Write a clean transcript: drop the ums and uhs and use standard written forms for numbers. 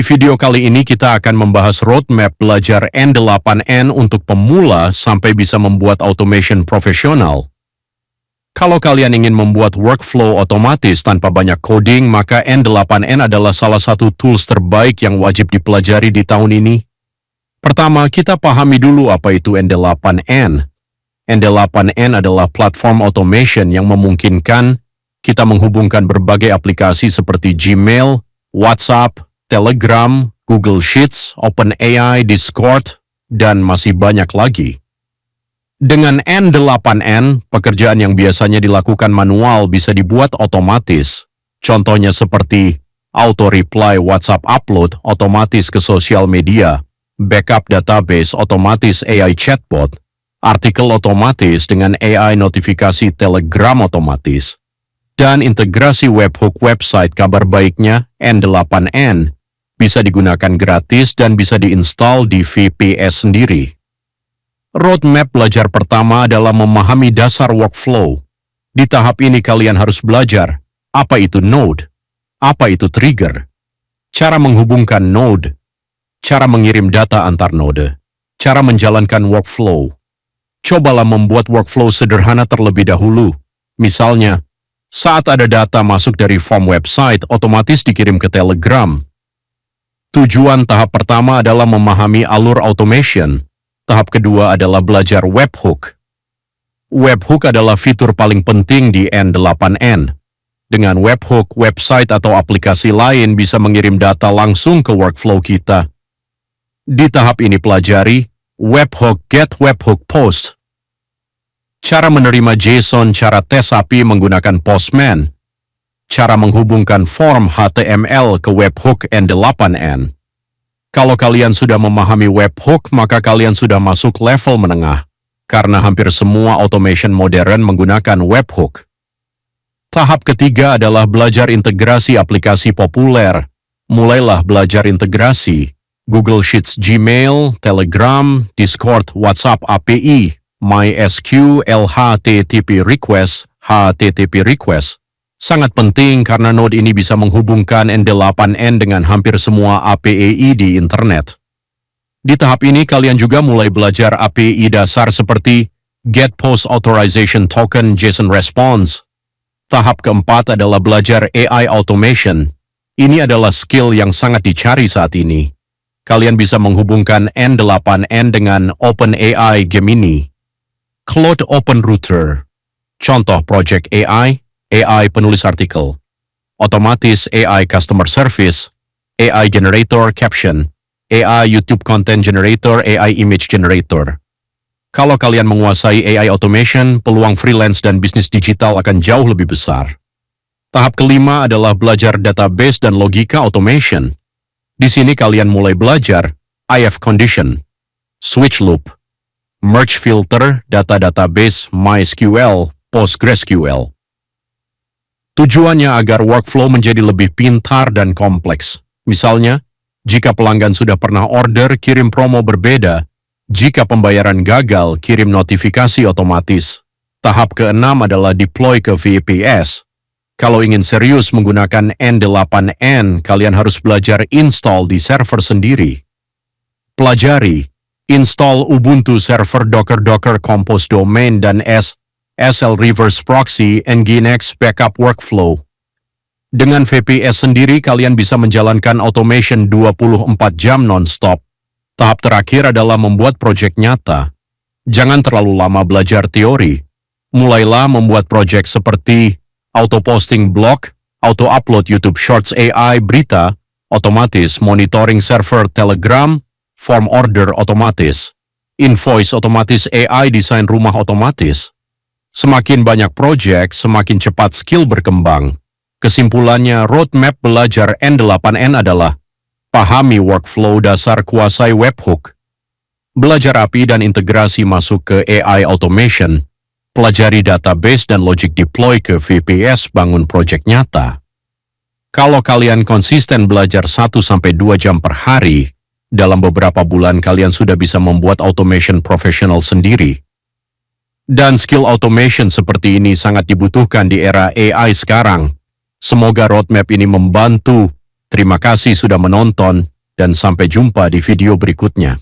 Di video kali ini kita akan membahas roadmap belajar N8N untuk pemula sampai bisa membuat automation profesional. Kalau kalian ingin membuat workflow otomatis tanpa banyak coding, maka N8N adalah salah satu tools terbaik yang wajib dipelajari di tahun ini. Pertama, kita pahami dulu apa itu N8N. N8N adalah platform automation yang memungkinkan kita menghubungkan berbagai aplikasi seperti Gmail, WhatsApp, Telegram, Google Sheets, OpenAI, Discord, dan masih banyak lagi. Dengan N8N, pekerjaan yang biasanya dilakukan manual bisa dibuat otomatis. Contohnya seperti auto-reply WhatsApp upload otomatis ke sosial media, backup database otomatis AI chatbot, artikel otomatis dengan AI notifikasi Telegram otomatis, dan integrasi webhook website. Kabar baiknya, N8N bisa digunakan gratis dan bisa diinstal di VPS sendiri. Roadmap belajar pertama adalah memahami dasar workflow. Di tahap ini kalian harus belajar apa itu node, apa itu trigger, cara menghubungkan node, cara mengirim data antar node, cara menjalankan workflow. Cobalah membuat workflow sederhana terlebih dahulu. Misalnya, saat ada data masuk dari form website, otomatis dikirim ke Telegram. Tujuan tahap pertama adalah memahami alur automation. Tahap kedua adalah belajar webhook. Webhook adalah fitur paling penting di N8N. Dengan webhook, website atau aplikasi lain bisa mengirim data langsung ke workflow kita. Di tahap ini pelajari webhook get webhook post. Cara menerima JSON, cara tes API menggunakan Postman. Cara menghubungkan form HTML ke webhook N8N. Kalau kalian sudah memahami webhook, maka kalian sudah masuk level menengah, karena hampir semua automation modern menggunakan webhook. Tahap ketiga adalah belajar integrasi aplikasi populer. Mulailah belajar integrasi Google Sheets, Gmail, Telegram, Discord, WhatsApp API, MySQL, HTTP request. Sangat penting karena node ini bisa menghubungkan N8N dengan hampir semua API di internet. Di tahap ini kalian juga mulai belajar API dasar seperti Get Post Authorization Token, JSON Response. Tahap keempat adalah belajar AI Automation. Ini adalah skill yang sangat dicari saat ini. Kalian bisa menghubungkan N8N dengan OpenAI Gemini, Claude Open Router, contoh project AI penulis artikel, otomatis AI Customer Service, AI Generator Caption, AI YouTube Content Generator, AI Image Generator. Kalau kalian menguasai AI Automation, peluang freelance dan bisnis digital akan jauh lebih besar. Tahap kelima adalah belajar database dan logika automation. Di sini kalian mulai belajar if condition, switch loop, merge filter, data database, MySQL, PostgreSQL. Tujuannya agar workflow menjadi lebih pintar dan kompleks. Misalnya, jika pelanggan sudah pernah order, kirim promo berbeda. Jika pembayaran gagal, kirim notifikasi otomatis. Tahap keenam adalah deploy ke VPS. Kalau ingin serius menggunakan N8N, kalian harus belajar install di server sendiri. Pelajari, install Ubuntu server Docker Compose domain dan SL Reverse Proxy, Nginx Backup Workflow. Dengan VPS sendiri, kalian bisa menjalankan automation 24 jam non-stop. Tahap terakhir adalah membuat proyek nyata. Jangan terlalu lama belajar teori. Mulailah membuat proyek seperti auto-posting blog, auto-upload YouTube Shorts AI berita, otomatis monitoring server Telegram, form order otomatis, invoice otomatis, AI desain rumah otomatis. Semakin banyak proyek, semakin cepat skill berkembang. Kesimpulannya, roadmap belajar N8N adalah pahami workflow dasar, kuasai webhook, belajar API dan integrasi masuk ke AI automation, pelajari database dan logic deploy ke VPS, bangun proyek nyata. Kalau kalian konsisten belajar 1-2 jam per hari, dalam beberapa bulan kalian sudah bisa membuat automation profesional sendiri. Dan skill automation seperti ini sangat dibutuhkan di era AI sekarang. Semoga roadmap ini membantu Terima kasih sudah menonton dan sampai jumpa di video berikutnya.